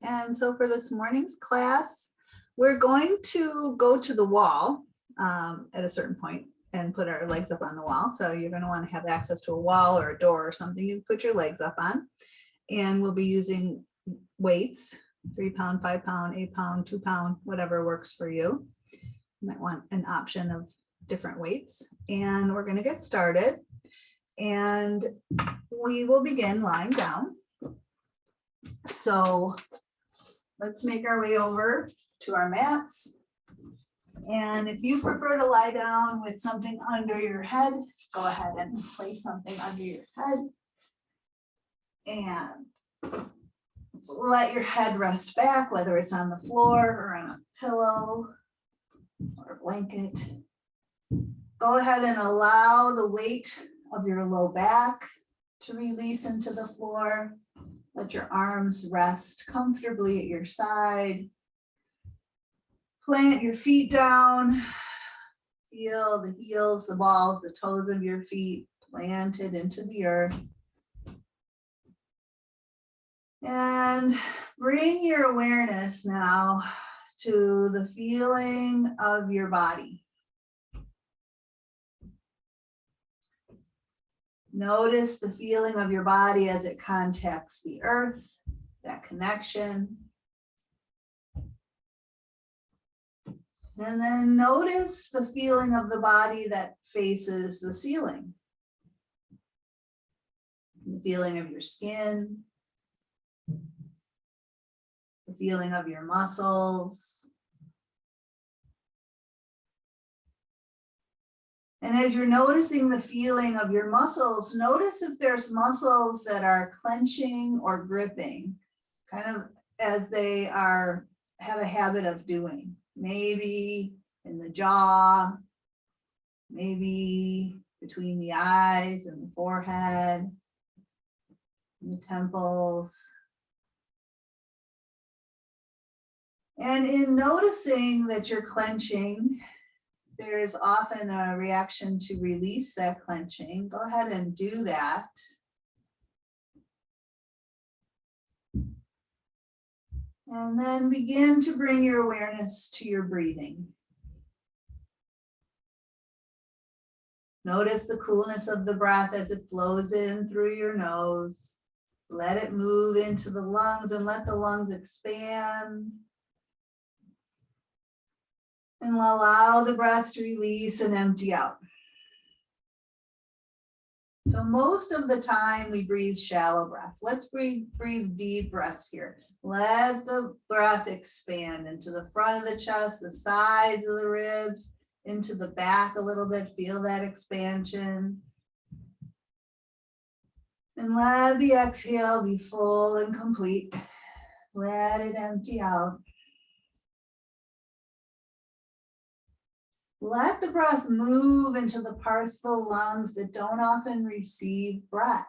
And so for this morning's class, we're going to go to the wall at a certain point and put our legs up on the wall. So you're going to want to have access to a wall or a door or something you put your legs up on. And we'll be using weights, 3 pound, 5 pound, 8 pound, 2 pound, whatever works for you. You might want an option of different weights. And we're going to get started. And we will begin lying down. So let's make our way over to our mats. And if you prefer to lie down with something under your head, go ahead and place something under your head. And let your head rest back, whether it's on the floor or on a pillow or a blanket. Go ahead and allow the weight of your low back to release into the floor. Let your arms rest comfortably at your side. Plant your feet down. Feel the heels, the balls, the toes of your feet planted into the earth. And bring your awareness now to the feeling of your body. Notice the feeling of your body as it contacts the earth, that connection. And then notice the feeling of the body that faces the ceiling. The feeling of your skin. The feeling of your muscles. And as you're noticing the feeling of your muscles, notice if there's muscles that are clenching or gripping, kind of as they have a habit of doing. Maybe in the jaw, maybe between the eyes and the forehead, and the temples. And in noticing that you're clenching, there's often a reaction to release that clenching. Go ahead and do that. And then begin to bring your awareness to your breathing. Notice the coolness of the breath as it flows in through your nose. Let it move into the lungs and let the lungs expand. And allow the breath to release and empty out. So most of the time we breathe shallow breaths. Let's breathe deep breaths here. Let the breath expand into the front of the chest, the sides of the ribs, into the back a little bit. Feel that expansion. And let the exhale be full and complete. Let it empty out. Let the breath move into the parts of the lungs that don't often receive breath.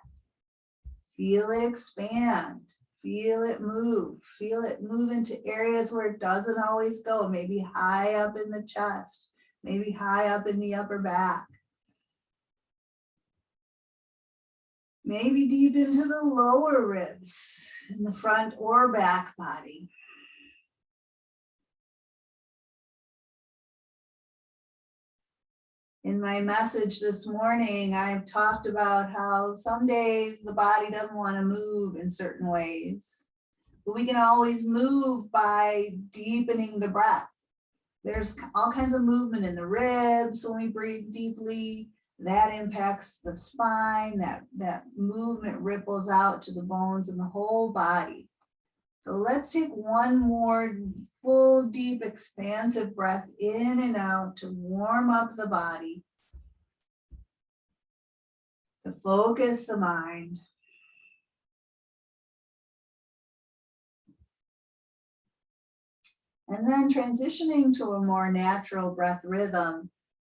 Feel it expand. Feel it move. Feel it move into areas where it doesn't always go. Maybe high up in the chest. Maybe high up in the upper back. Maybe deep into the lower ribs in the front or back body. In my message this morning, I've talked about how some days the body doesn't want to move in certain ways, but we can always move by deepening the breath. There's all kinds of movement in the ribs when we breathe deeply. That impacts the spine, that movement ripples out to the bones and the whole body. So let's take one more full, deep, expansive breath in and out to warm up the body, to focus the mind. And then transitioning to a more natural breath rhythm,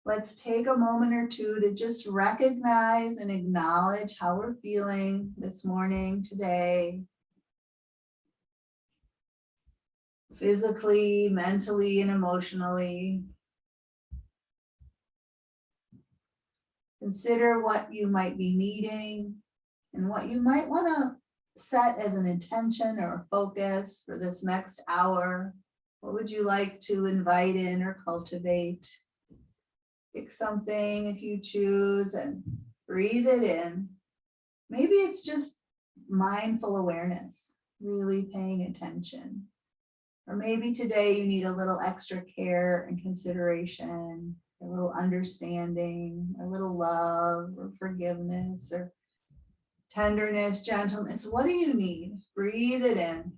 let's take a moment or two to just recognize and acknowledge how we're feeling this morning, today. Physically, mentally, and emotionally. Consider what you might be needing and what you might want to set as an intention or a focus for this next hour? What would you like to invite in or cultivate? Pick something if you choose and breathe it in. Maybe it's just mindful awareness, really paying attention. Or maybe today you need a little extra care and consideration, a little understanding, a little love or forgiveness or tenderness, gentleness. What do you need? Breathe it in.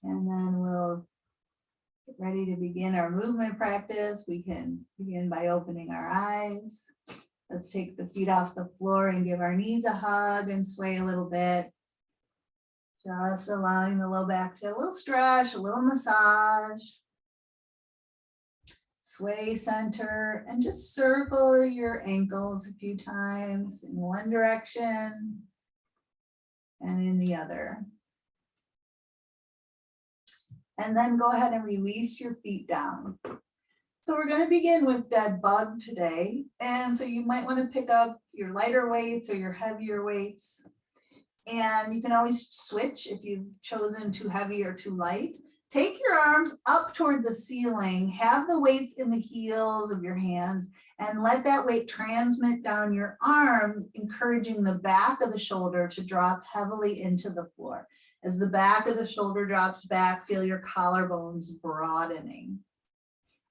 And then we'll get ready to begin our movement practice. We can begin by opening our eyes. Let's take the feet off the floor and give our knees a hug and sway a little bit. Just allowing the low back to a little stretch, a little massage. Sway center and just circle your ankles a few times in one direction and in the other. And then go ahead and release your feet down. So we're going to begin with dead bug today. And so you might want to pick up your lighter weights or your heavier weights. And you can always switch if you've chosen too heavy or too light. Take your arms up toward the ceiling, have the weights in the heels of your hands, and let that weight transmit down your arm, encouraging the back of the shoulder to drop heavily into the floor. As the back of the shoulder drops back, feel your collarbones broadening.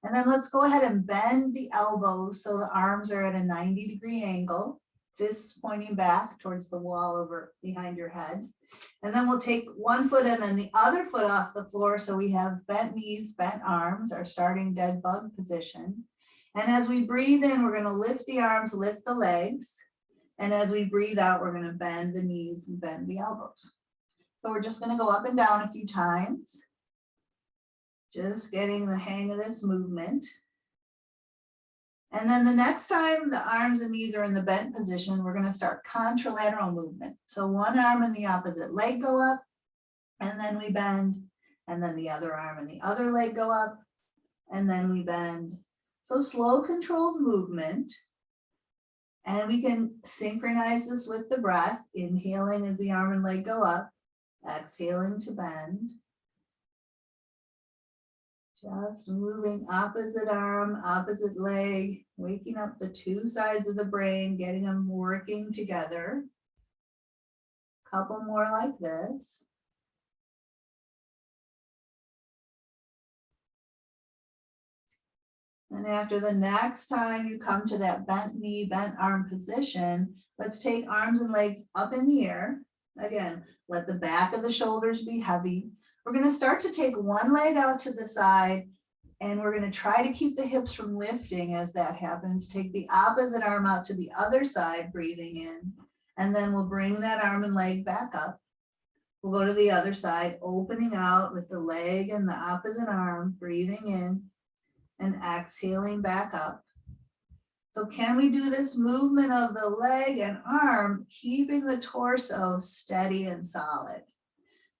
And then let's go ahead and bend the elbows so the arms are at a 90-degree angle, fists pointing back towards the wall over behind your head. And then we'll take one foot and then the other foot off the floor so we have bent knees, bent arms, our starting dead bug position. And as we breathe in, we're going to lift the arms, lift the legs. And as we breathe out, we're going to bend the knees and bend the elbows. So we're just going to go up and down a few times. Just getting the hang of this movement. And then the next time the arms and knees are in the bent position, we're going to start contralateral movement. So one arm and the opposite leg go up, and then we bend, and then the other arm and the other leg go up, and then we bend. So slow, controlled movement. And we can synchronize this with the breath, inhaling as the arm and leg go up, exhaling to bend. Just moving opposite arm, opposite leg, waking up the two sides of the brain, getting them working together. Couple more like this. And after the next time you come to that bent knee, bent arm position, let's take arms and legs up in the air. Again, let the back of the shoulders be heavy. We're going to start to take one leg out to the side, and we're going to try to keep the hips from lifting as that happens. Take the opposite arm out to the other side, breathing in, and then we'll bring that arm and leg back up. We'll go to the other side, opening out with the leg and the opposite arm, breathing in and exhaling back up. So can we do this movement of the leg and arm, keeping the torso steady and solid?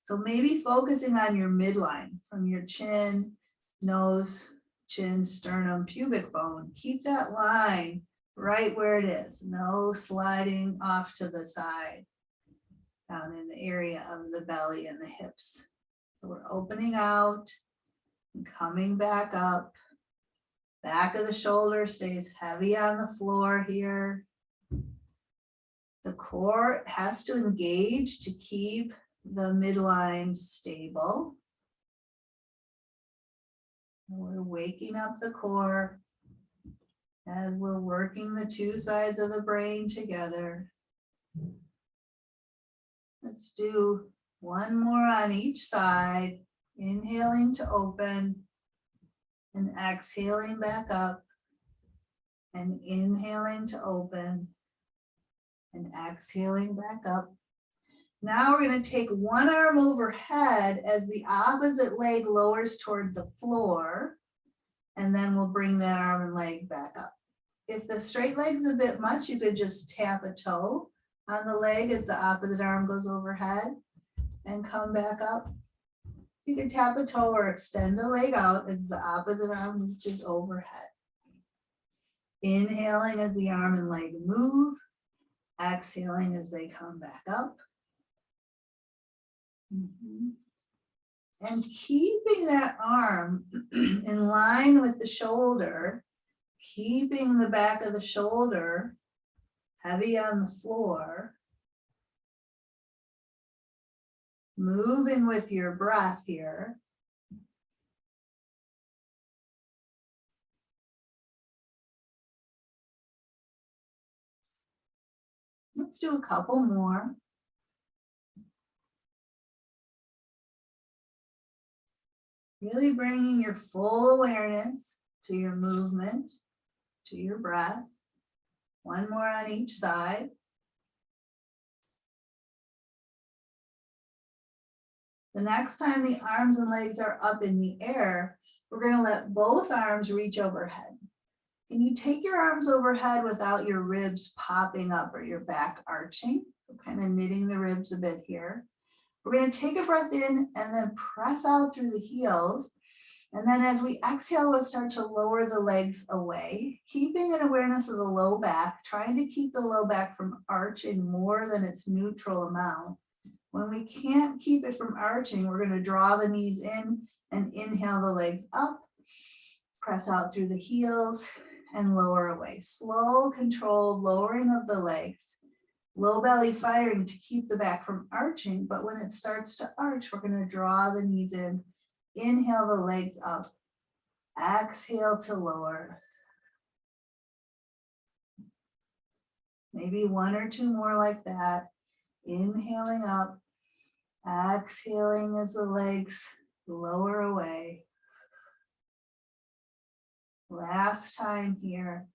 So maybe focusing on your midline from your chin, nose, chin, sternum, pubic bone. Keep that line right where it is. No sliding off to the side, down in the area of the belly and the hips. So we're opening out and coming back up. Back of the shoulder stays heavy on the floor here. The core has to engage to keep the midline stable. We're waking up the core as we're working the two sides of the brain together. Let's do one more on each side, inhaling to open and exhaling back up and inhaling to open and exhaling back up. Now we're going to take one arm overhead as the opposite leg lowers toward the floor, and then we'll bring that arm and leg back up. If the straight leg's a bit much, you could just tap a toe on the leg as the opposite arm goes overhead and come back up. You could tap a toe or extend the leg out as the opposite arm reaches overhead. Inhaling as the arm and leg move. Exhaling as they come back up. And keeping that arm in line with the shoulder, keeping the back of the shoulder heavy on the floor. Moving with your breath here. Let's do a couple more. Really bringing your full awareness to your movement, to your breath. One more on each side. The next time the arms and legs are up in the air, we're going to let both arms reach overhead. Can you take your arms overhead without your ribs popping up or your back arching? So kind of knitting the ribs a bit here. We're going to take a breath in and then press out through the heels. And then as we exhale, we'll start to lower the legs away, keeping an awareness of the low back, trying to keep the low back from arching more than its neutral amount. When we can't keep it from arching, we're going to draw the knees in and inhale the legs up, press out through the heels and lower away. Slow, controlled lowering of the legs, low belly firing to keep the back from arching. But when it starts to arch, we're going to draw the knees in, inhale the legs up, exhale to lower. Maybe one or two more like that. Inhaling up. Exhaling as the legs lower away. Last time here.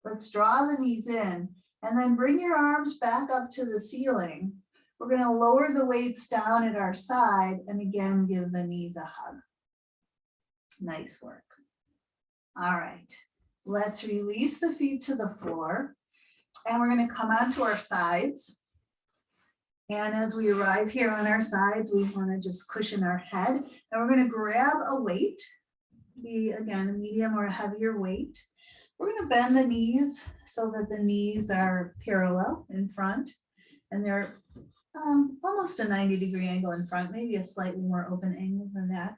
Let's draw the knees in and then bring your arms back up to the ceiling. We're going to lower the weights down at our side and again give the knees a hug. Nice work. All right. Let's release the feet to the floor and we're going to come onto our sides. And as we arrive here on our sides, we want to just cushion our head and we're going to grab a weight, be again a medium or a heavier weight. We're going to bend the knees so that the knees are parallel in front and they're almost a 90-degree angle in front, maybe a slightly more open angle than that.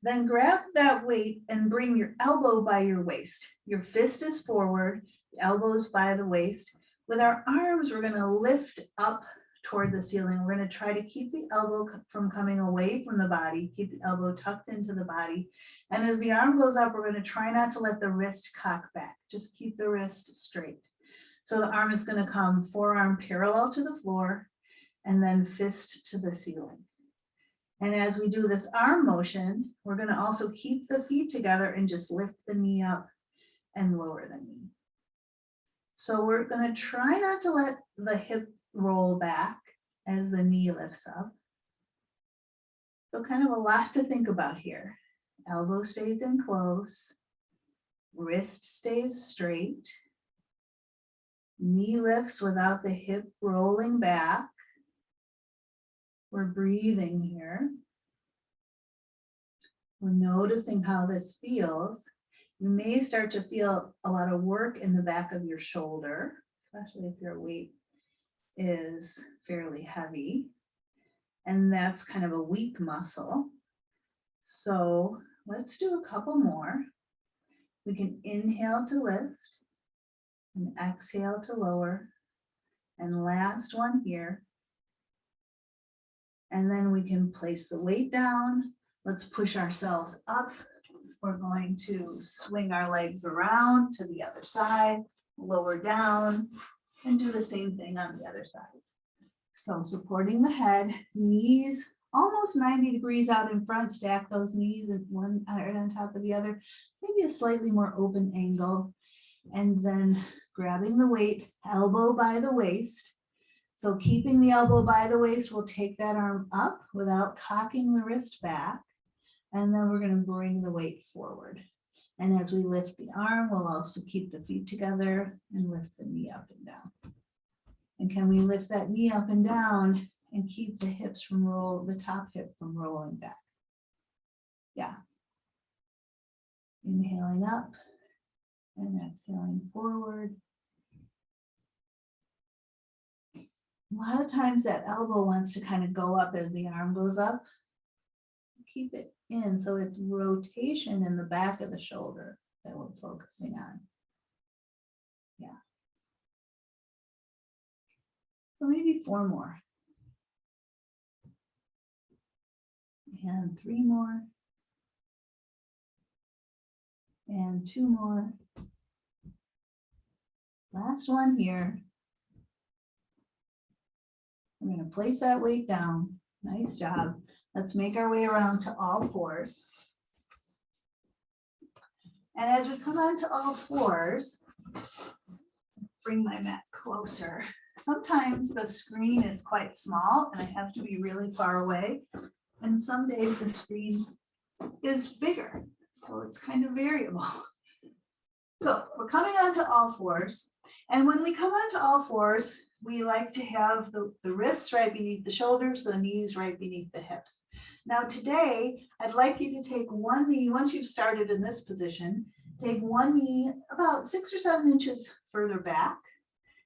Then grab that weight and bring your elbow by your waist. Your fist is forward, the elbows by the waist. With our arms, we're going to lift up toward the ceiling. We're going to try to keep the elbow from coming away from the body, keep the elbow tucked into the body. And as the arm goes up, we're going to try not to let the wrist cock back. Just keep the wrist straight. So the arm is going to come forearm parallel to the floor and then fist to the ceiling. And as we do this arm motion, we're going to also keep the feet together and just lift the knee up and lower the knee. So we're going to try not to let the hip roll back as the knee lifts up. So kind of a lot to think about here. Elbow stays in close, wrist stays straight, knee lifts without the hip rolling back. We're breathing here. We're noticing how this feels. You may start to feel a lot of work in the back of your shoulder, especially if your weight is fairly heavy. And that's kind of a weak muscle. So let's do a couple more. We can inhale to lift and exhale to lower. And last one here. And then we can place the weight down. Let's push ourselves up. We're going to swing our legs around to the other side, lower down, and do the same thing on the other side. So supporting the head, knees almost 90 degrees out in front, stack those knees and one on top of the other, maybe a slightly more open angle. And then grabbing the weight, elbow by the waist. So keeping the elbow by the waist, we'll take that arm up without cocking the wrist back. And then we're going to bring the weight forward. And as we lift the arm, we'll also keep the feet together and lift the knee up and down. And can we lift that knee up and down and keep the hips from the top hip from rolling back? Yeah. Inhaling up and exhaling forward. A lot of times that elbow wants to kind of go up as the arm goes up. Keep it in, so it's rotation in the back of the shoulder that we're focusing on. Yeah. So maybe 4 more. And 3 more. And 2 more. Last one here. We're going to place that weight down. Nice job. Let's make our way around to all fours. And as we come onto all fours, bring my mat closer. Sometimes the screen is quite small and I have to be really far away. And some days the screen is bigger. So it's kind of variable. So we're coming onto all fours. And when we come onto all fours, we like to have the wrists right beneath the shoulders, the knees right beneath the hips. Now today, I'd like you to take one knee, once you've started in this position, take one knee about 6 or 7 inches further back,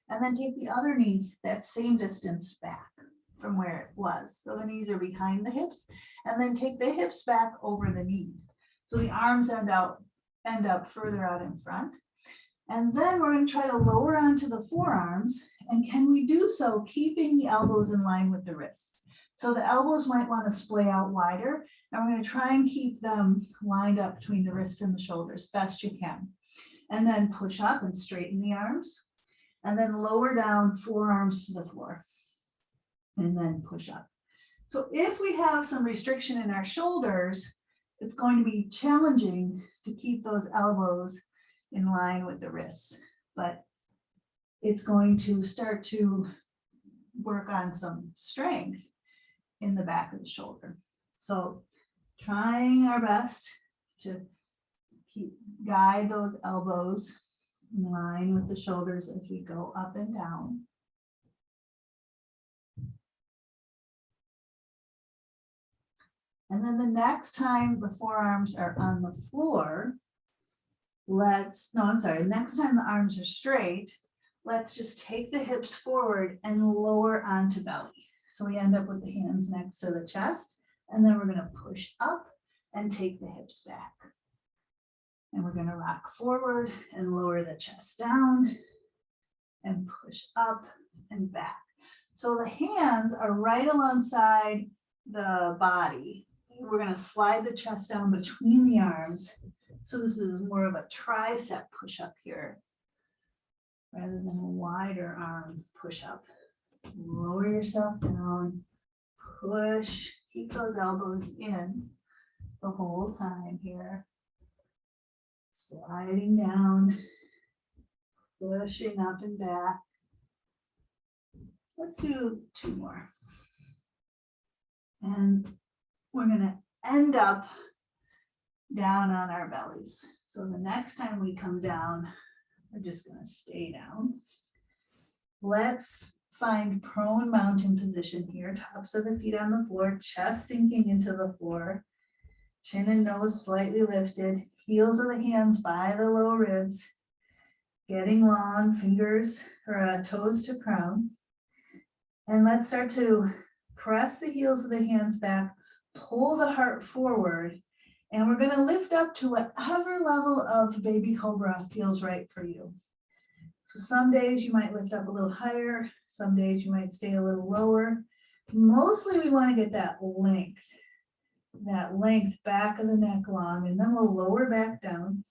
and then take the other knee that same distance back from where it was. So the knees are behind the hips, and then take the hips back over the knees. So the arms end up further out in front. And then we're going to try to lower onto the forearms. And can we do so keeping the elbows in line with the wrists? So the elbows might want to splay out wider. And we're going to try and keep them lined up between the wrist and the shoulders best you can. And then push up and straighten the arms. And then lower down forearms to the floor. And then push up. So if we have some restriction in our shoulders, it's going to be challenging to keep those elbows in line with the wrists, but it's going to start to work on some strength in the back of the shoulder. So trying our best to guide those elbows in line with the shoulders as we go up and down. And then the next time the forearms are on the floor, next time the arms are straight, let's just take the hips forward and lower onto belly. So we end up with the hands next to the chest, and then we're going to push up and take the hips back. And we're going to rock forward and lower the chest down and push up and back. So the hands are right alongside the body. We're going to slide the chest down between the arms. So this is more of a tricep push-up here, rather than a wider arm push-up. Lower yourself down, push, keep those elbows in the whole time here. Sliding down, pushing up and back. Let's do 2 more. And we're going to end up down on our bellies. So the next time we come down, we're just going to stay down. Let's find prone mountain position here. Tops of the feet on the floor, chest sinking into the floor, chin and nose slightly lifted, heels of the hands by the low ribs, getting long, fingers or toes to crown. And let's start to press the heels of the hands back, pull the heart forward, and we're going to lift up to whatever level of baby cobra feels right for you. So some days you might lift up a little higher, some days you might stay a little lower. Mostly we want to get that length back of the neck long, and then we'll lower back down.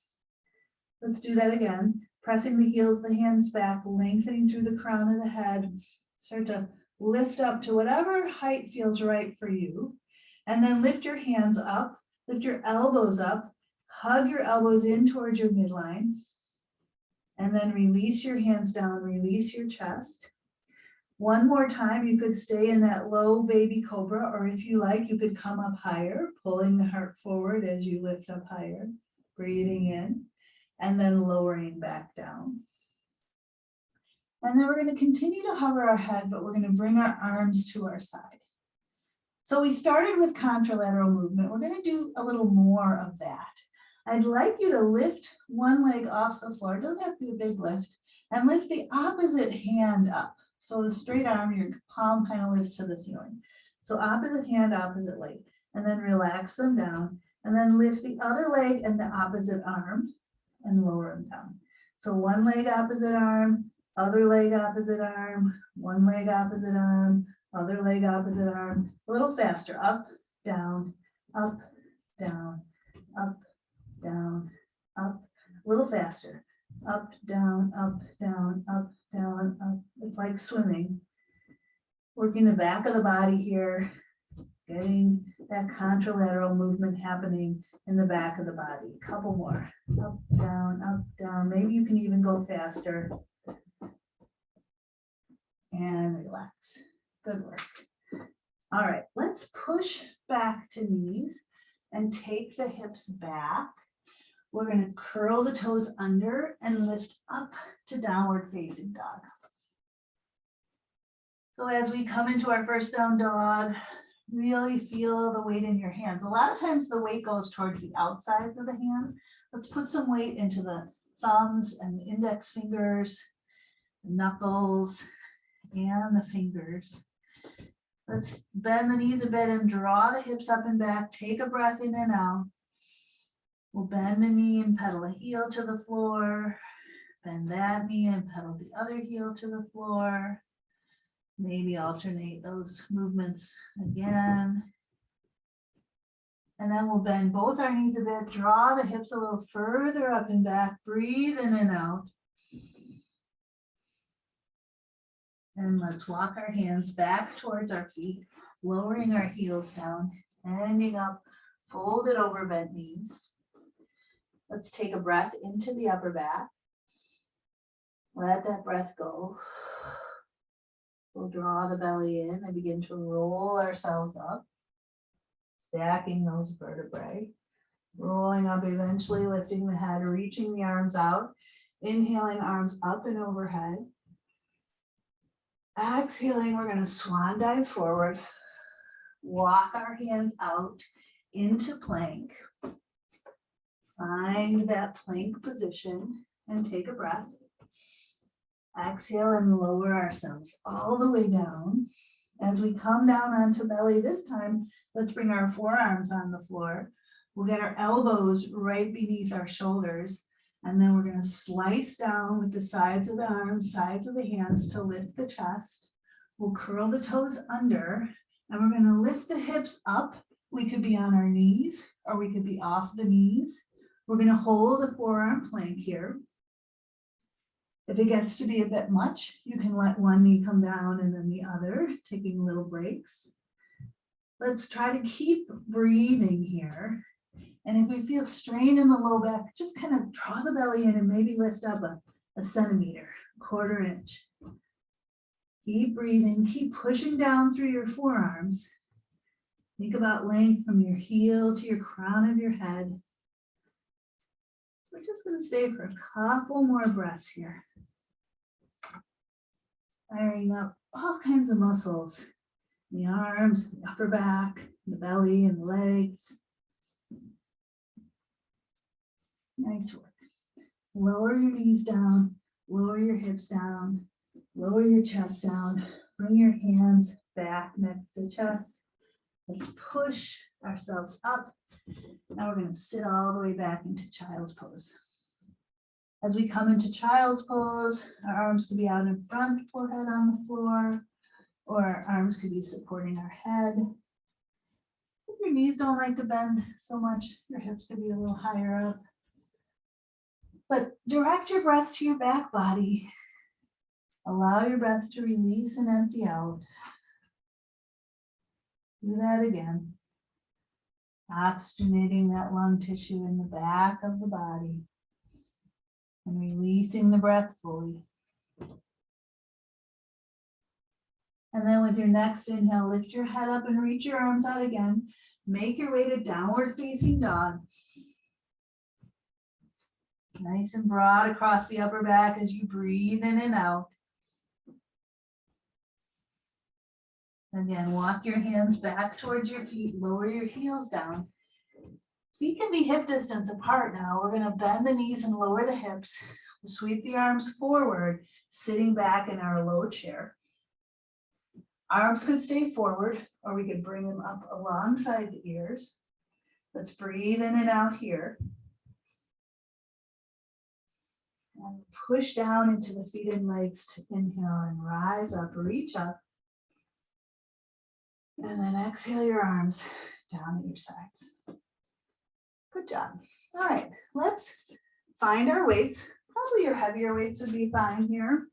Let's do that again. Pressing the heels of the hands back, lengthening through the crown of the head. Start to lift up to whatever height feels right for you. And then lift your hands up, lift your elbows up, hug your elbows in towards your midline. And then release your hands down, release your chest. One more time, you could stay in that low baby cobra, or if you like, you could come up higher, pulling the heart forward as you lift up higher, breathing in, and then lowering back down. And then we're going to continue to hover our head, but we're going to bring our arms to our side. So we started with contralateral movement. We're going to do a little more of that. I'd like you to lift one leg off the floor. It doesn't have to be a big lift. And lift the opposite hand up. So the straight arm, your palm kind of lifts to the ceiling. So opposite hand, opposite leg. And then relax them down. And then lift the other leg and the opposite arm and lower them down. So one leg opposite arm, other leg opposite arm, one leg opposite arm, other leg opposite arm. A little faster. Up, down, up, down, up, down, up. A little faster. Up, down, up, down, up, down, up. It's like swimming. Working the back of the body here, getting that contralateral movement happening in the back of the body. A couple more. Up, down, up, down. Maybe you can even go faster. And relax. Good work. All right, let's push back to knees and take the hips back. We're going to curl the toes under and lift up to downward facing dog. So as we come into our first down dog, really feel the weight in your hands. A lot of times the weight goes towards the outsides of the hand. Let's put some weight into the thumbs and the index fingers, the knuckles, and the fingers. Let's bend the knees a bit and draw the hips up and back. Take a breath in and out. We'll bend the knee and pedal a heel to the floor. Bend that knee and pedal the other heel to the floor. Maybe alternate those movements again. And then we'll bend both our knees a bit, draw the hips a little further up and back, breathe in and out. And let's walk our hands back towards our feet, lowering our heels down, ending up folded over bent knees. Let's take a breath into the upper back. Let that breath go. We'll draw the belly in and begin to roll ourselves up, stacking those vertebrae, rolling up, eventually lifting the head, reaching the arms out, inhaling arms up and overhead. Exhaling, we're going to swan dive forward, walk our hands out into plank. Find that plank position and take a breath. Exhale and lower ourselves all the way down. As we come down onto belly this time, let's bring our forearms on the floor. We'll get our elbows right beneath our shoulders. And then we're going to slice down with the sides of the arms, sides of the hands to lift the chest. We'll curl the toes under and we're going to lift the hips up. We could be on our knees or we could be off the knees. We're going to hold a forearm plank here. If it gets to be a bit much, you can let one knee come down and then the other, taking little breaks. Let's try to keep breathing here. And if we feel strain in the low back, just kind of draw the belly in and maybe lift up a centimeter, quarter inch. Keep breathing, keep pushing down through your forearms. Think about length from your heel to your crown of your head. We're just going to stay for a couple more breaths here. Firing up all kinds of muscles, the arms, the upper back, the belly, and the legs. Nice work. Lower your knees down, lower your hips down, lower your chest down, bring your hands back next to chest. Let's push ourselves up. Now we're going to sit all the way back into child's pose. As we come into child's pose, our arms could be out in front, forehead on the floor, or our arms could be supporting our head. If your knees don't like to bend so much, your hips could be a little higher up. But direct your breath to your back body. Allow your breath to release and empty out. Do that again. Oxygenating that lung tissue in the back of the body and releasing the breath fully. And then with your next inhale, lift your head up and reach your arms out again. Make your way to downward facing dog. Nice and broad across the upper back as you breathe in and out. Again, walk your hands back towards your feet, lower your heels down. Feet can be hip distance apart now. We're gonna bend the knees and lower the hips. We'll sweep the arms forward, sitting back in our low chair. Arms could stay forward, or we could bring them up alongside the ears. Let's breathe in and out here. And push down into the feet and legs to inhale and rise up, reach up. And then exhale your arms down at your sides. Good job. All right, let's find our weights. Probably your heavier weights would be fine here.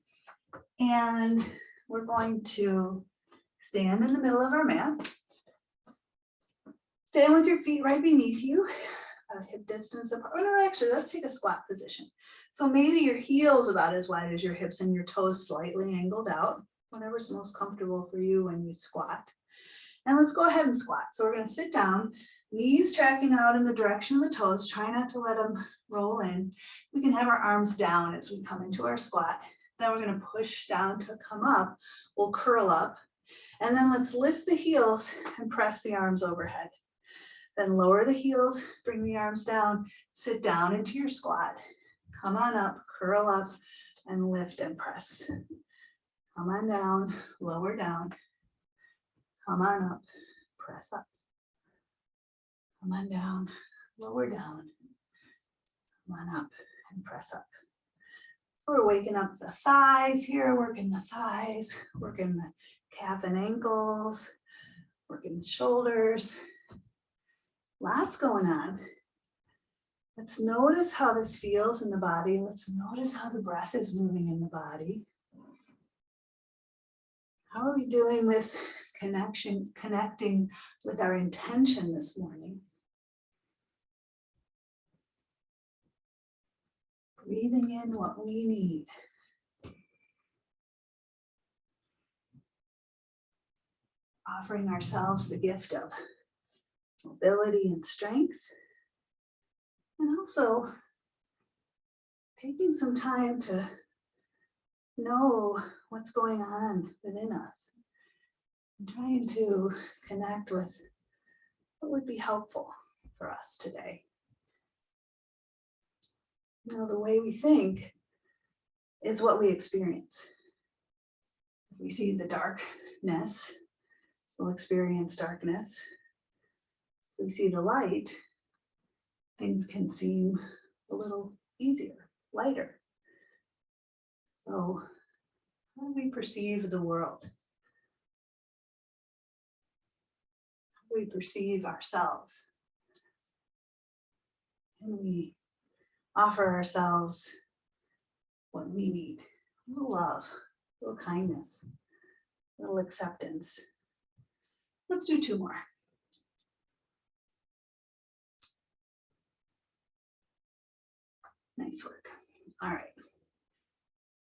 And we're going to stand in the middle of our mats. Stand with your feet right beneath you, about hip distance apart. Oh no, actually, let's take a squat position. So maybe your heels about as wide as your hips and your toes slightly angled out, whatever's most comfortable for you when you squat. And let's go ahead and squat. So we're gonna sit down, knees tracking out in the direction of the toes. Try not to let them roll in. We can have our arms down as we come into our squat. Then we're gonna push down to come up. We'll curl up. And then let's lift the heels and press the arms overhead. Then lower the heels, bring the arms down, sit down into your squat. Come on up, curl up, and lift and press. Come on down, lower down. Come on up, press up. Come on down, lower down. Come on up and press up. So we're waking up the thighs here, working the thighs, working the calf and ankles, working the shoulders. Lots going on. Let's notice how this feels in the body. Let's notice how the breath is moving in the body. How are we doing with connecting with our intention this morning? Breathing in what we need. Offering ourselves the gift of mobility and strength. And also taking some time to know what's going on within us. And trying to connect with what would be helpful for us today. You know, the way we think is what we experience. If we see the darkness, we'll experience darkness. If we see the light, things can seem a little easier, lighter. So, how do we perceive the world? How do we perceive ourselves? Can we offer ourselves what we need? A little love, a little kindness, a little acceptance. Let's do 2 more. Nice work. All right.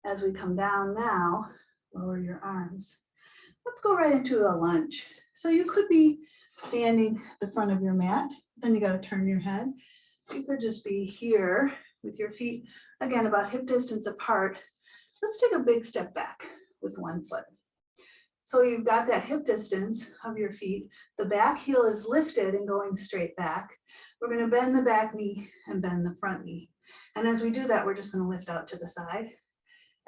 As we come down now, lower your arms. Let's go right into a lunge. So you could be standing the front of your mat, then you got to turn your head. You could just be here with your feet, again, about hip distance apart. Let's take a big step back with one foot. So you've got that hip distance of your feet. The back heel is lifted and going straight back. We're going to bend the back knee and bend the front knee. And as we do that, we're just going to lift out to the side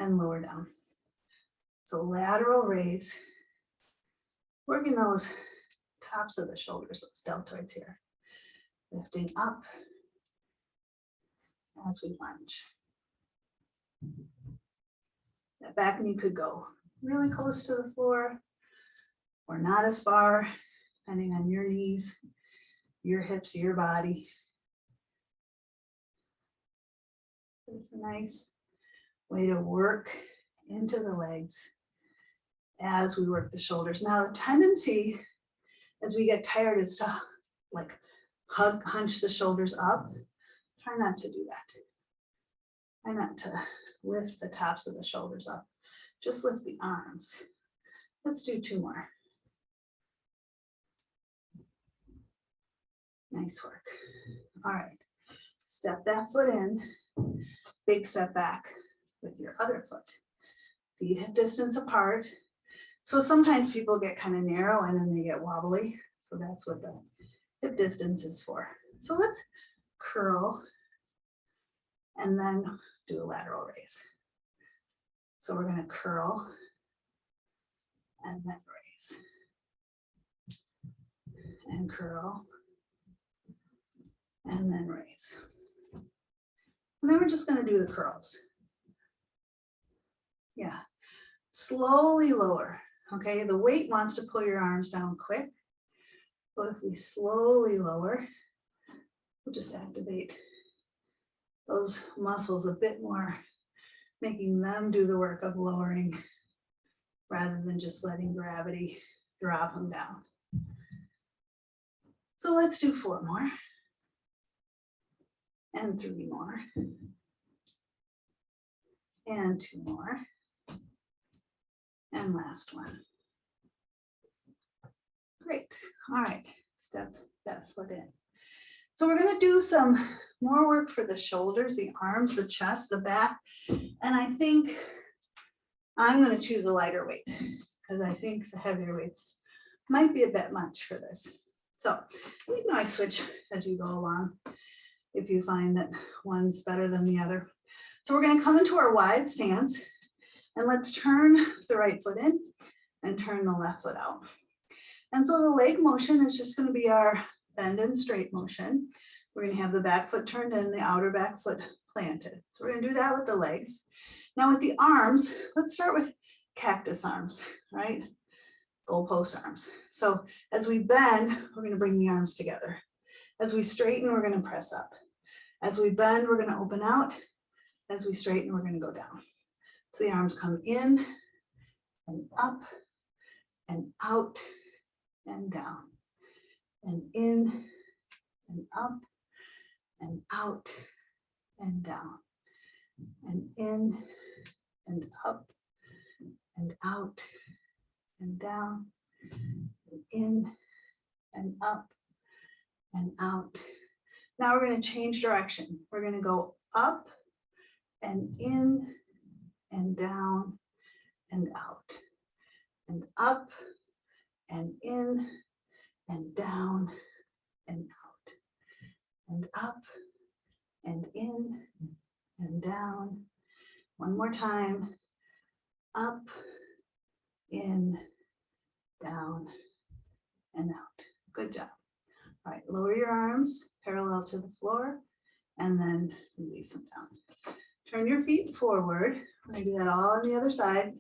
and lower down. So lateral raise, working those tops of the shoulders, those deltoids here. Lifting up as we lunge. That back knee could go really close to the floor or not as far, depending on your knees, your hips, your body. It's a nice way to work into the legs as we work the shoulders. Now, the tendency as we get tired is to like hunch the shoulders up. Try not to do that. Try not to lift the tops of the shoulders up. Just lift the arms. Let's do 2 more. Nice work. All right. Step that foot in. Big step back with your other foot. Feet hip distance apart. So sometimes people get kind of narrow and then they get wobbly. So that's what the hip distance is for. So let's curl and then do a lateral raise. So we're going to curl and then raise and curl and then raise. And then we're just going to do the curls. Yeah, slowly lower. Okay, the weight wants to pull your arms down quick. But if we slowly lower, we'll just activate those muscles a bit more, making them do the work of lowering rather than just letting gravity drop them down. So let's do 4 more and 3 more and 2 more and last one. Great. All right, step that foot in. So we're going to do some more work for the shoulders, the arms, the chest, the back. And I think I'm going to choose a lighter weight because I think the heavier weights might be a bit much for this. So you can always switch as you go along if you find that one's better than the other. So we're going to come into our wide stance and let's turn the right foot in and turn the left foot out. And so the leg motion is just going to be our bend and straight motion. We're going to have the back foot turned in, the outer back foot planted. So we're going to do that with the legs. Now with the arms, let's start with cactus arms, right? Goalpost arms. So as we bend, we're going to bring the arms together. As we straighten, we're going to press up. As we bend, we're going to open out. As we straighten, we're going to go down. So the arms come in and up and out and down and in and up and out and down and in and up and out and down and in and up and out. Now we're going to change direction. We're going to go up and in and down and out and up and in and down and out and up and in and down. One more time. Up, in, down, and out. Good job. All right, lower your arms parallel to the floor and then release them down. Turn your feet forward. We're going to do that all on the other side.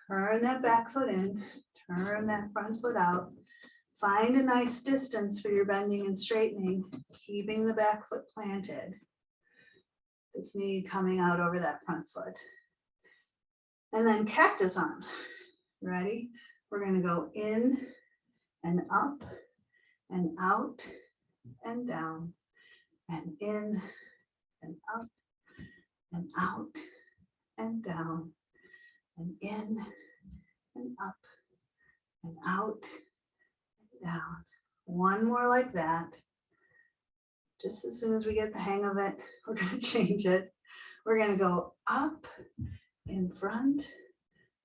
Turn that back foot in, turn that front foot out. Find a nice distance for your bending and straightening, keeping the back foot planted. This knee coming out over that front foot. And then cactus arms. Ready? We're going to go in and up and out and down and in and up and out and down and in and up and out and down. One more like that. Just as soon as we get the hang of it, we're going to change it. We're going to go up in front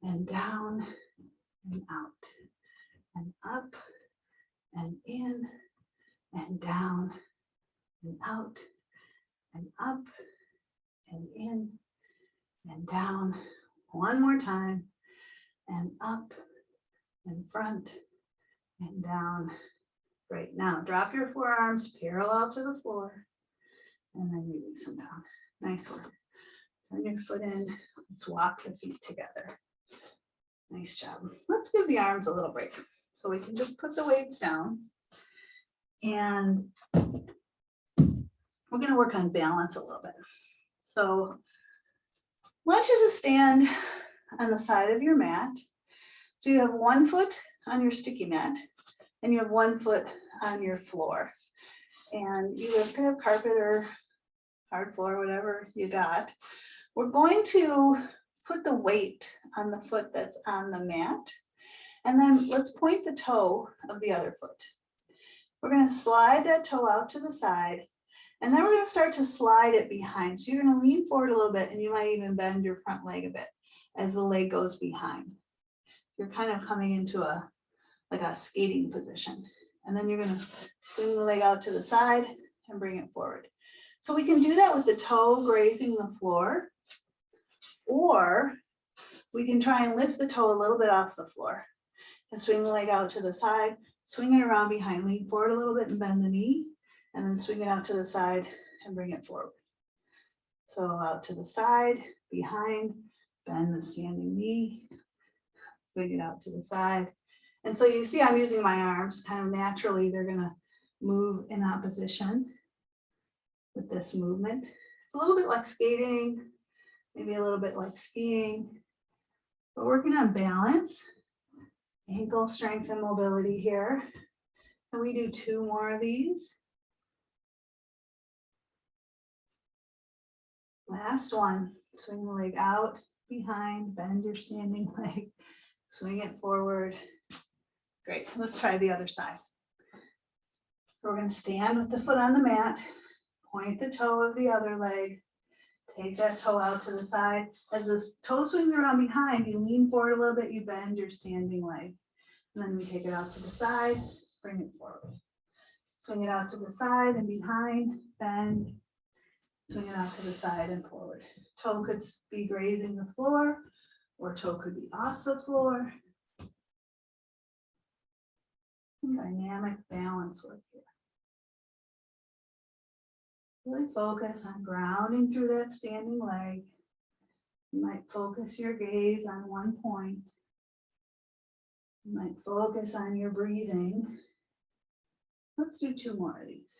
and down and out and up and in and down and out and up and in and down. One more time. And up and front and down. Great. Now drop your forearms parallel to the floor and then release them down. Nice work. Turn your foot in. Let's walk the feet together. Nice job. Let's give the arms a little break. So we can just put the weights down. And we're going to work on balance a little bit. So I want you to stand on the side of your mat. So you have one foot on your sticky mat and you have one foot on your floor. And you have kind of carpet or hard floor, whatever you got. We're going to put the weight on the foot that's on the mat. And then let's point the toe of the other foot. We're going to slide that toe out to the side. And then we're going to start to slide it behind. So you're going to lean forward a little bit and you might even bend your front leg a bit as the leg goes behind. you're kind of coming into like a skating position. And then you're gonna swing the leg out to the side and bring it forward. So we can do that with the toe grazing the floor, or we can try and lift the toe a little bit off the floor and swing the leg out to the side, swing it around behind, lean forward a little bit and bend the knee, and then swing it out to the side and bring it forward. So out to the side, behind, bend the standing knee, swing it out to the side. And so you see I'm using my arms, kind of naturally they're gonna move in opposition with this movement. It's a little bit like skating, maybe a little bit like skiing, but working on balance, ankle strength and mobility here. Can we do 2 more of these? Last one, swing the leg out, behind, bend your standing leg, swing it forward. Great, let's try the other side. We're gonna stand with the foot on the mat, point the toe of the other leg, take that toe out to the side. As this toe swings around behind, you lean forward a little bit, you bend your standing leg. And then we take it out to the side, bring it forward. Swing it out to the side and behind, bend, swing it out to the side and forward. Toe could be grazing the floor, or toe could be off the floor. Dynamic balance work here. Really focus on grounding through that standing leg. You might focus your gaze on one point. You might focus on your breathing. Let's do 2 more of these.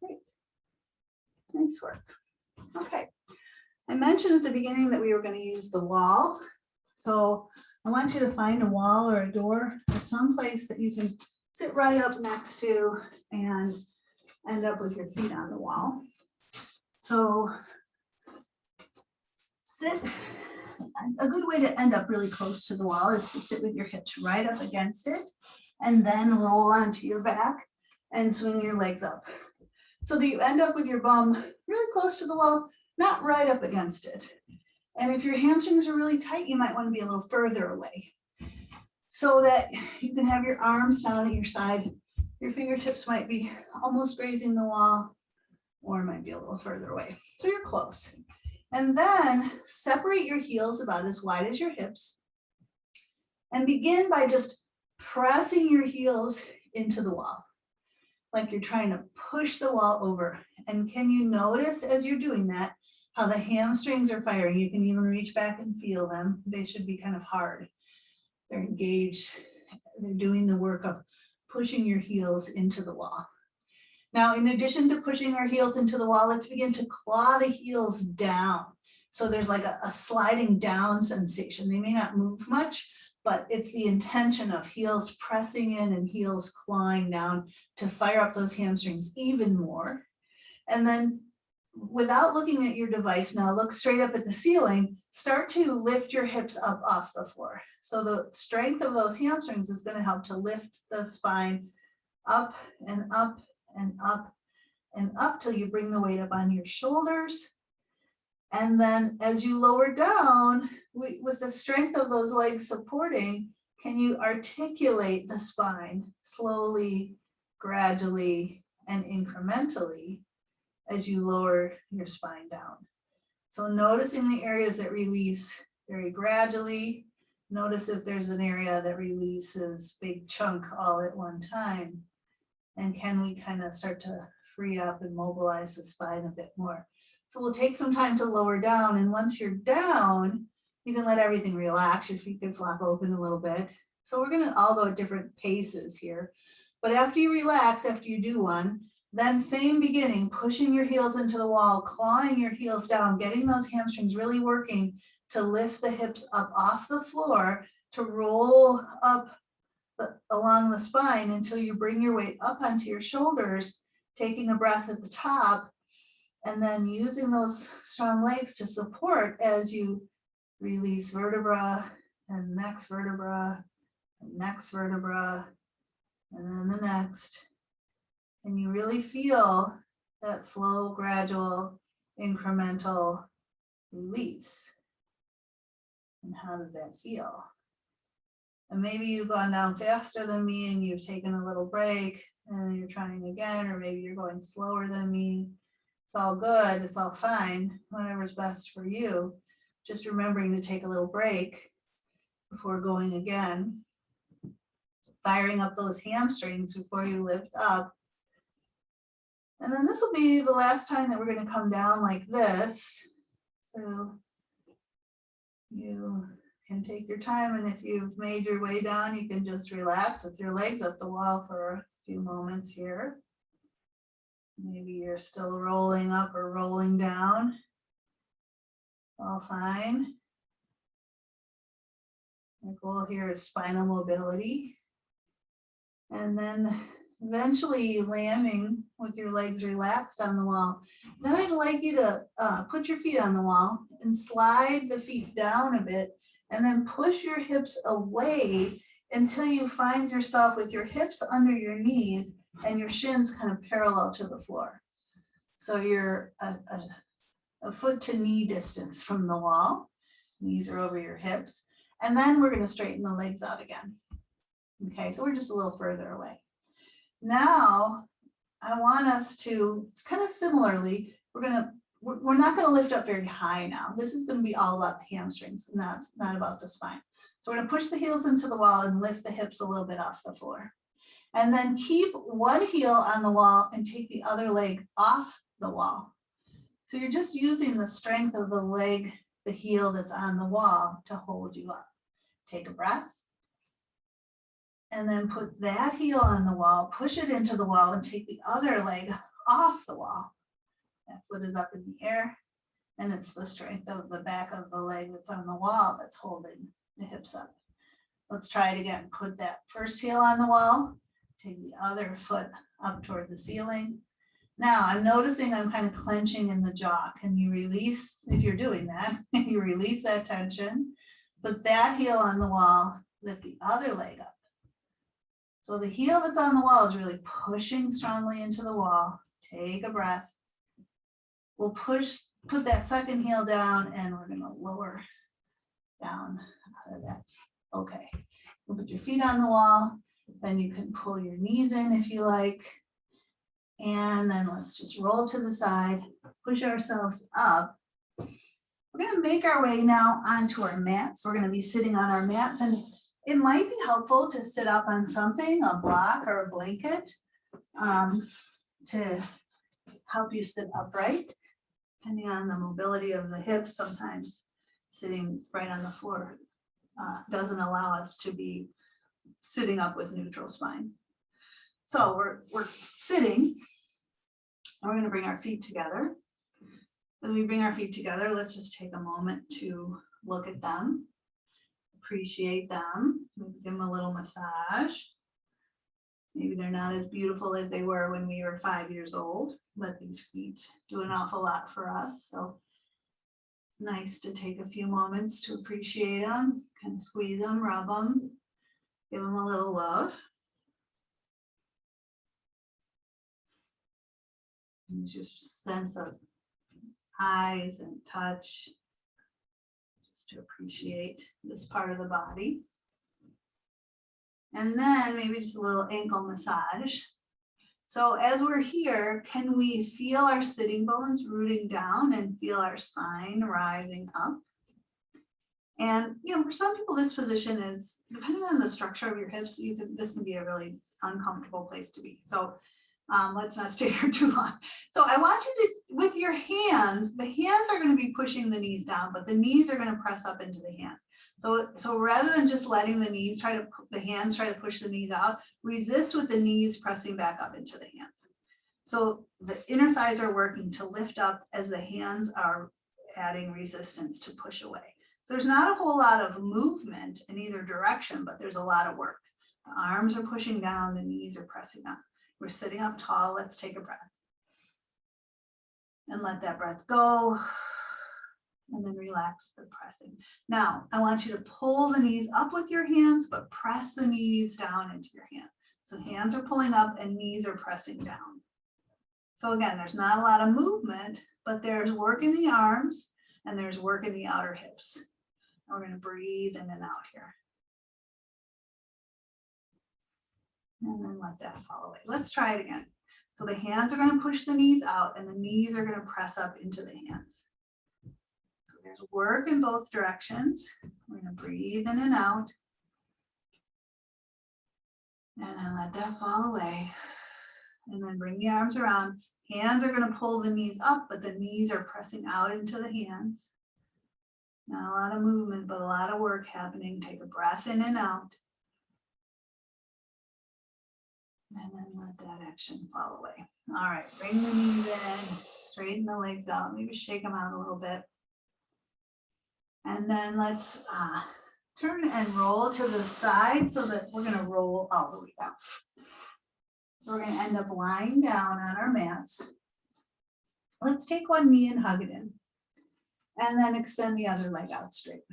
Great. Nice work. Okay. I mentioned at the beginning that we were going to use the wall. So I want you to find a wall or a door or some place that you can sit right up next to and end up with your feet on the wall. So sit, a good way to end up really close to the wall is to sit with your hips right up against it and then roll onto your back and swing your legs up. So that you end up with your bum really close to the wall, not right up against it. And if your hamstrings are really tight, you might want to be a little further away so that you can have your arms down at your side. Your fingertips might be almost grazing the wall or might be a little further away. So you're close. And then separate your heels about as wide as your hips and begin by just pressing your heels into the wall, like you're trying to push the wall over. And can you notice as you're doing that, how the hamstrings are firing? You can even reach back and feel them. They should be kind of hard. They're engaged. They're doing the work of pushing your heels into the wall. Now, in addition to pushing our heels into the wall, let's begin to claw the heels down. So there's like a sliding down sensation. They may not move much, but it's the intention of heels pressing in and heels clawing down to fire up those hamstrings even more. And then without looking at your device now, look straight up at the ceiling, start to lift your hips up off the floor. So the strength of those hamstrings is going to help to lift the spine up and up and up and up till you bring the weight up on your shoulders. And then as you lower down, with the strength of those legs supporting, can you articulate the spine slowly, gradually, and incrementally as you lower your spine down? So noticing the areas that release very gradually. Notice if there's an area that releases big chunk all at one time. And can we kind of start to free up and mobilize the spine a bit more? So we'll take some time to lower down. And once you're down, you can let everything relax. Your feet can flop open a little bit. So we're going to all go at different paces here. But after you relax, after you do one, then same beginning, pushing your heels into the wall, clawing your heels down, getting those hamstrings really working to lift the hips up off the floor, to roll up along the spine until you bring your weight up onto your shoulders, taking a breath at the top, and then using those strong legs to support as you release vertebra and next vertebra and next vertebra, and then the next, And you really feel that slow, gradual, incremental release. And how does that feel? And maybe you've gone down faster than me and you've taken a little break and you're trying again, or maybe you're going slower than me. It's all good, it's all fine, whatever's best for you. Just remembering to take a little break before going again. Firing up those hamstrings before you lift up. And then this will be the last time that we're going to come down like this. So you can take your time, and if you've made your way down, you can just relax with your legs up the wall for a few moments here. Maybe you're still rolling up or rolling down. All fine. Our goal here is spinal mobility. And then eventually landing with your legs relaxed on the wall. Then I'd like you to put your feet on the wall and slide the feet down a bit, and then push your hips away until you find yourself with your hips under your knees and your shins kind of parallel to the floor. So you're a foot to knee distance from the wall. Knees are over your hips. And then we're going to straighten the legs out again. Okay, so we're just a little further away. Now, I want us to, kind of similarly, we're not going to lift up very high now. This is going to be all about the hamstrings, and that's not about the spine. So we're going to push the heels into the wall and lift the hips a little bit off the floor. And then keep one heel on the wall and take the other leg off the wall. So you're just using the strength of the leg, the heel that's on the wall to hold you up. Take a breath. And then put that heel on the wall, push it into the wall, and take the other leg off the wall. That foot is up in the air, and it's the strength of the back of the leg that's on the wall that's holding the hips up. Let's try it again. Put that first heel on the wall, take the other foot up toward the ceiling. Now I'm noticing I'm kind of clenching in the jaw. Can you release, if you're doing that, you release that tension, put that heel on the wall, lift the other leg up. So the heel that's on the wall is really pushing strongly into the wall. Take a breath. We'll put that second heel down, and we're going to lower down out of that. Okay. We'll put your feet on the wall. Then you can pull your knees in if you like. And then let's just roll to the side, push ourselves up. We're going to make our way now onto our mats. We're going to be sitting on our mats, and it might be helpful to sit up on something, a block or a blanket, to help you sit upright. Depending on the mobility of the hips, sometimes sitting right on the floor doesn't allow us to be sitting up with neutral spine. So we're sitting, and we're going to bring our feet together. As we bring our feet together, let's just take a moment to look at them. Appreciate them, give them a little massage. Maybe they're not as beautiful as they were when we were 5 years old, but these feet do an awful lot for us. So it's nice to take a few moments to appreciate them, kind of squeeze them, rub them, give them a little love. And just a sense of eyes and touch. To appreciate this part of the body. And then maybe just a little ankle massage. So as we're here, can we feel our sitting bones rooting down and feel our spine rising up? And for some people, this position is, depending on the structure of your hips, this can be a really uncomfortable place to be. So let's not stay here too long. So I want you to, with your hands, the hands are going to be pushing the knees down, but the knees are going to press up into the hands. So rather than just letting the hands try to push the knees out, resist with the knees pressing back up into the hands. So the inner thighs are working to lift up as the hands are adding resistance to push away. So there's not a whole lot of movement in either direction, but there's a lot of work. The arms are pushing down, the knees are pressing up. We're sitting up tall. Let's take a breath. And let that breath go. And then relax the pressing. Now, I want you to pull the knees up with your hands, but press the knees down into your hands. So hands are pulling up and knees are pressing down. So again, there's not a lot of movement, but there's work in the arms and there's work in the outer hips. And we're going to breathe in and out here. And then let that fall away. Let's try it again. So the hands are going to push the knees out and the knees are going to press up into the hands. So there's work in both directions. We're going to breathe in and out. And then let that fall away. And then bring the arms around. Hands are going to pull the knees up, but the knees are pressing out into the hands. Not a lot of movement, but a lot of work happening. Take a breath in and out. And then let that action fall away. All right, bring the knees in, straighten the legs out, maybe shake them out a little bit. And then let's turn and roll to the side so that we're gonna roll all the way down. So we're gonna end up lying down on our mats. Let's take one knee and hug it in. And then extend the other leg out straight.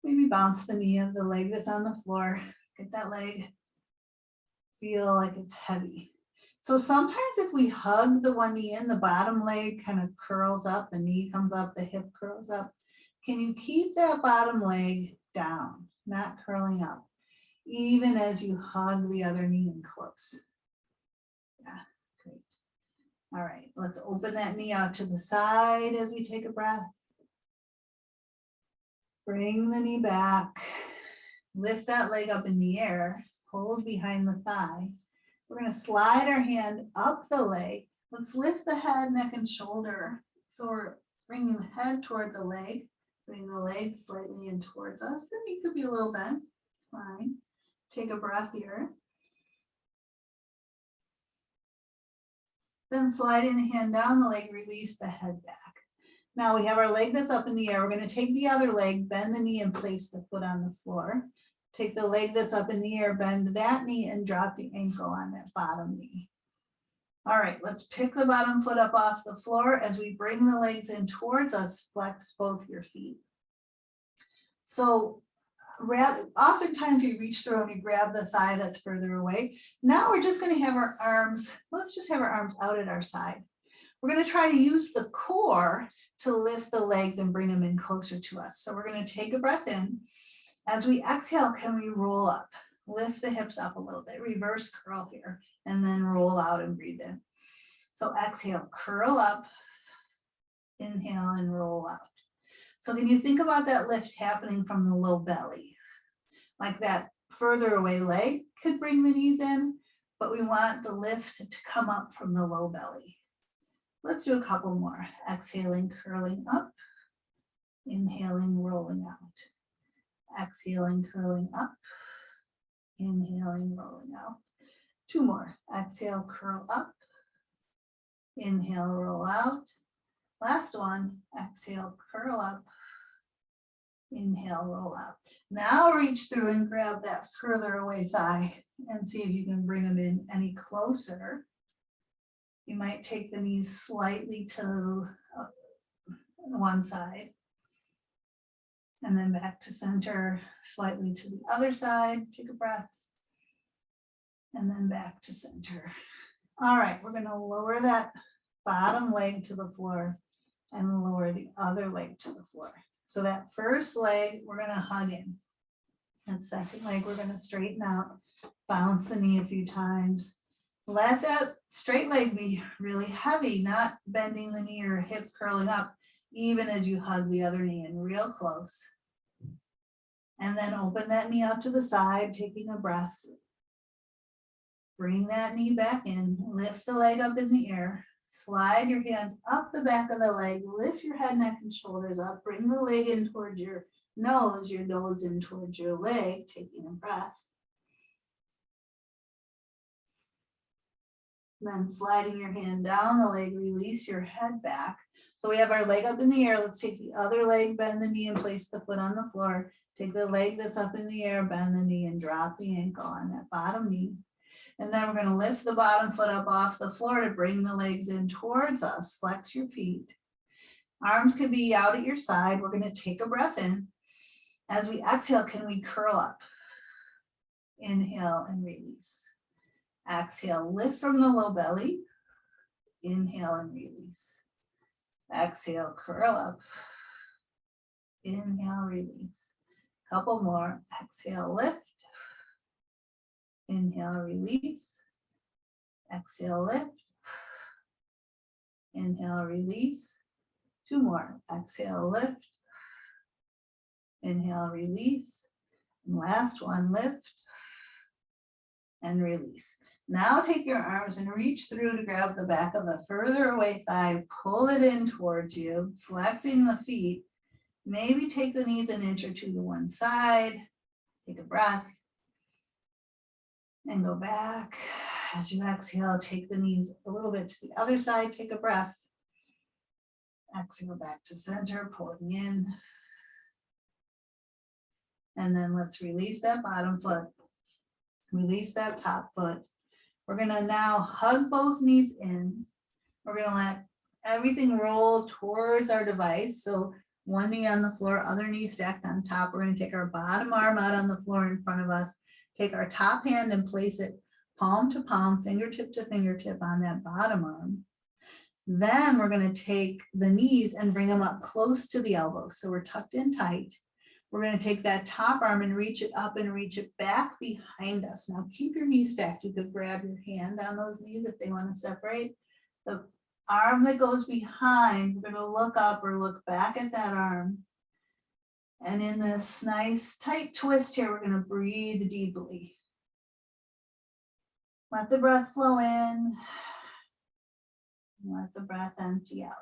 Maybe bounce the knee of the leg that's on the floor. Get that leg, feel like it's heavy. So sometimes if we hug the one knee in, the bottom leg kind of curls up, the knee comes up, the hip curls up. Can you keep that bottom leg down, not curling up, even as you hug the other knee in close? Yeah, great. All right, let's open that knee out to the side as we take a breath. Bring the knee back, lift that leg up in the air, hold behind the thigh. We're going to slide our hand up the leg. Let's lift the head, neck, and shoulder. So we're bringing the head toward the leg, bring the leg slightly in towards us. The knee could be a little bent, it's fine. Take a breath here. Then sliding the hand down the leg, release the head back. Now we have our leg that's up in the air. We're going to take the other leg, bend the knee and place the foot on the floor. Take the leg that's up in the air, bend that knee and drop the ankle on that bottom knee. All right, let's pick the bottom foot up off the floor as we bring the legs in towards us, flex both your feet. So oftentimes you reach through and you grab the thigh that's further away. Now we're just going to have our arms, let's just have our arms out at our side. We're going to try to use the core to lift the legs and bring them in closer to us. So we're going to take a breath in. As we exhale, can we roll up? Lift the hips up a little bit, reverse curl here, and then roll out and breathe in. So exhale, curl up, inhale and roll out. So can you think about that lift happening from the low belly? Like that further away leg could bring the knees in, but we want the lift to come up from the low belly. Let's do a couple more. Exhaling, curling up, inhaling, rolling out. Exhaling, curling up, inhaling, rolling out. Two more. Exhale, curl up, inhale, roll out. Last one. Exhale, curl up, inhale, roll out. Now reach through and grab that further away thigh and see if you can bring them in any closer. You might take the knees slightly to one side. And then back to center, slightly to the other side. Take a breath. And then back to center. All right, we're going to lower that bottom leg to the floor and lower the other leg to the floor. So that first leg, we're going to hug in. That second leg, we're going to straighten out, bounce the knee a few times. Let that straight leg be really heavy, not bending the knee or hip curling up, even as you hug the other knee in real close. And then open that knee out to the side, taking a breath. Bring that knee back in, lift the leg up in the air, slide your hands up the back of the leg, lift your head, neck, and shoulders up, bring the leg in towards your nose in towards your leg, taking a breath. Then sliding your hand down the leg, release your head back. So we have our leg up in the air. Let's take the other leg, bend the knee and place the foot on the floor. Take the leg that's up in the air, bend the knee and drop the ankle on that bottom knee. And then we're going to lift the bottom foot up off the floor to bring the legs in towards us. Flex your feet. Arms can be out at your side. We're going to take a breath in. As we exhale, can we curl up? Inhale and release. Exhale, lift from the low belly. Inhale and release. Exhale, curl up. Inhale, release. Couple more. Exhale, lift. Inhale, release. Exhale, lift. Inhale, release. Two more. Exhale, lift. Inhale, release. And last one, lift and release. Now take your arms and reach through to grab the back of the further away thigh, pull it in towards you, flexing the feet. Maybe take the knees an inch or two to one side. Take a breath and go back. As you exhale, take the knees a little bit to the other side, take a breath. Exhale back to center, pulling in. And then let's release that bottom foot. Release that top foot. We're gonna now hug both knees in. We're gonna let everything roll towards our device. So one knee on the floor, other knee stacked on top. We're gonna take our bottom arm out on the floor in front of us. Take our top hand and place it palm to palm, fingertip to fingertip on that bottom arm. Then we're gonna take the knees and bring them up close to the elbows. So we're tucked in tight. We're gonna take that top arm and reach it up and reach it back behind us. Now keep your knees stacked. You could grab your hand on those knees if they wanna separate. The arm that goes behind, we're gonna look up or look back at that arm. And in this nice tight twist here, we're gonna breathe deeply. Let the breath flow in. Let the breath empty out.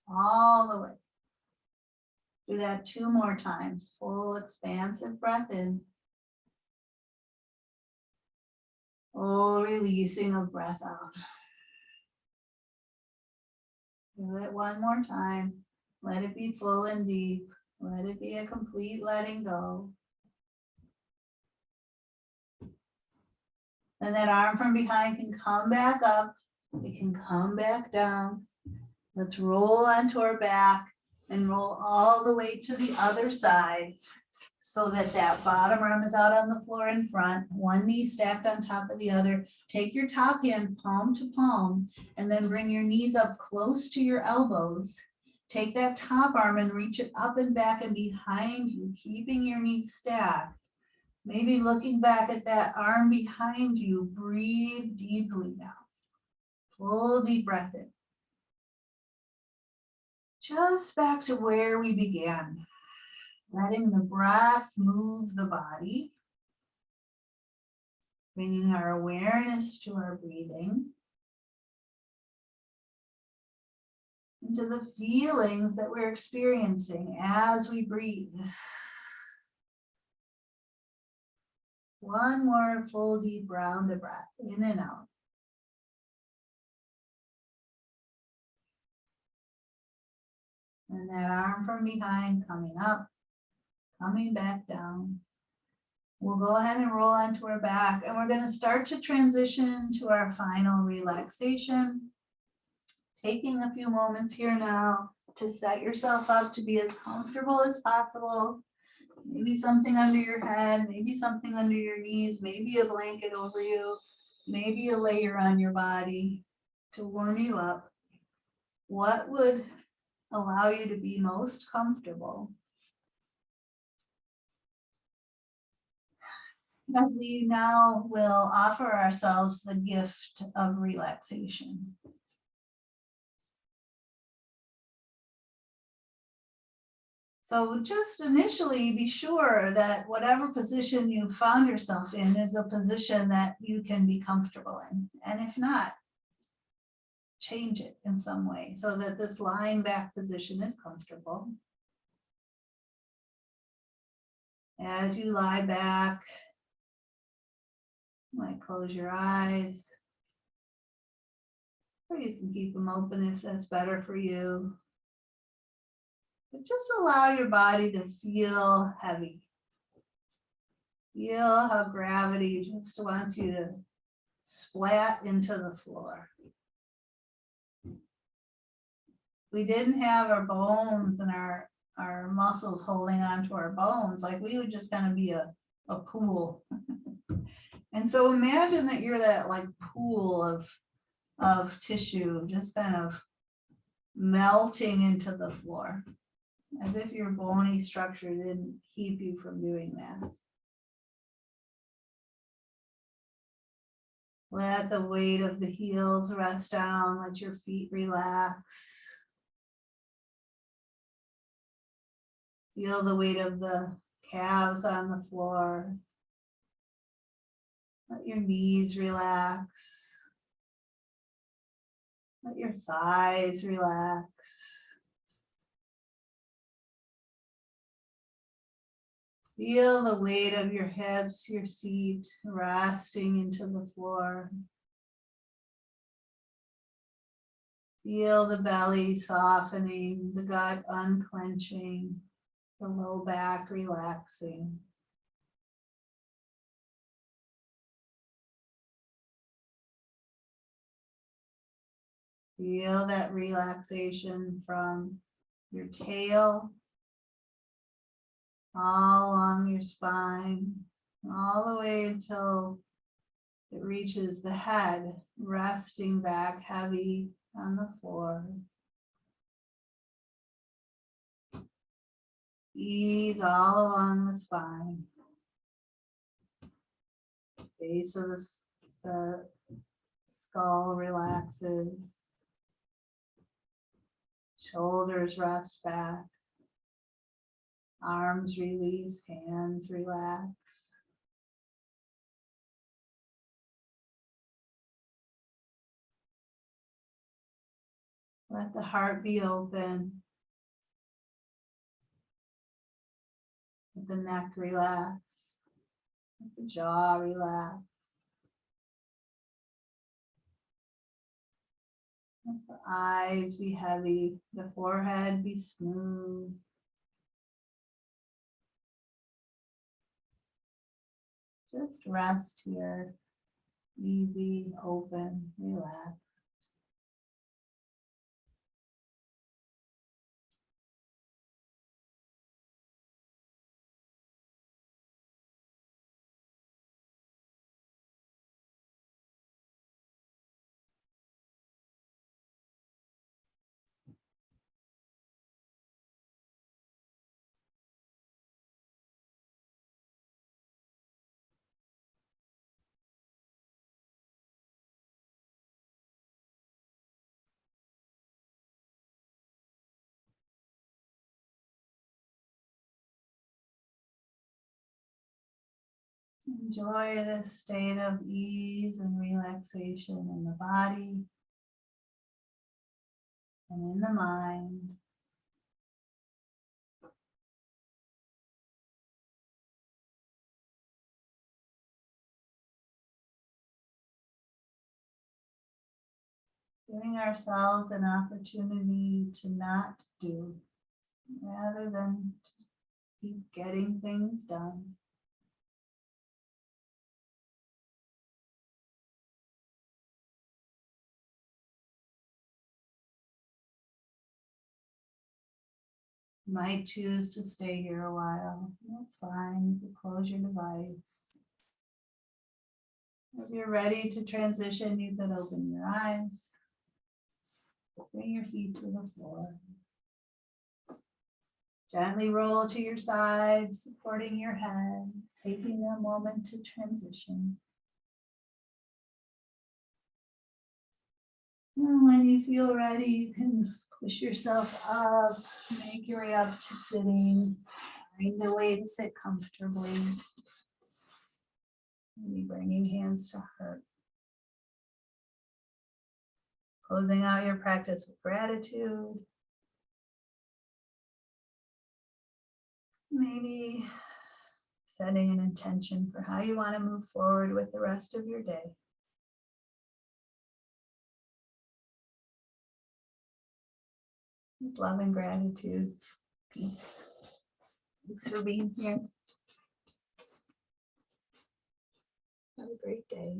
All the way. Do that 2 more times. Full expansive breath in. Full releasing of breath out. Do it 1 more time. Let it be full and deep. Let it be a complete letting go. Then that arm from behind can come back up. It can come back down. Let's roll onto our back and roll all the way to the other side so that that bottom arm is out on the floor in front, one knee stacked on top of the other. Take your top hand palm to palm and then bring your knees up close to your elbows. Take that top arm and reach it up and back and behind you, keeping your knees stacked. Maybe looking back at that arm behind you. Breathe deeply now. Full deep breath in. Just back to where we began. Letting the breath move the body. Bringing our awareness to our breathing. Into the feelings that we're experiencing as we breathe. One more full deep round of breath in and out. And that arm from behind coming up, coming back down. We'll go ahead and roll onto our back and we're going to start to transition to our final relaxation. Taking a few moments here now to set yourself up to be as comfortable as possible. Maybe something under your head, maybe something under your knees, maybe a blanket over you, maybe a layer on your body to warm you up. What would allow you to be most comfortable? As we now will offer ourselves the gift of relaxation. So just initially be sure that whatever position you found yourself in is a position that you can be comfortable in. And if not, change it in some way so that this lying back position is comfortable. As you lie back, you might close your eyes, or you can keep them open if that's better for you. But just allow your body to feel heavy. Feel how gravity just wants you to splat into the floor. We didn't have our bones and our muscles holding onto our bones, like we would just kind of be a a pool. And so imagine that you're that like pool of tissue just kind of melting into the floor, as if your bony structure didn't keep you from doing that. Let the weight of the heels rest down, let your feet relax. Feel the weight of the calves on the floor. Let your knees relax. Let your thighs relax. Feel the weight of your hips, your seat resting into the floor. Feel the belly softening, the gut unclenching, the low back relaxing. Feel that relaxation from your tail, all along your spine, all the way until it reaches the head, resting back heavy on the floor. Ease all along the spine. Base of the skull relaxes. Shoulders rest back. Arms release, hands relax. Let the heart be open. Let the neck relax. Let the jaw relax. Let the eyes be heavy, the forehead be smooth. Just rest here, easy, open, relax. Enjoy this state of ease and relaxation in the body and in the mind. Giving ourselves an opportunity to not do, rather than keep getting things done. You might choose to stay here a while. That's fine. You can close your device. If you're ready to transition, you can open your eyes. Bring your feet to the floor. Gently roll to your side, supporting your head, taking a moment to transition. And when you feel ready, you can push yourself up, make your way up to sitting. Find a way to sit comfortably. Maybe bringing hands to heart. Closing out your practice with gratitude. Maybe setting an intention for how you want to move forward with the rest of your day. With love and gratitude, peace. Thanks for being here. Have a great day.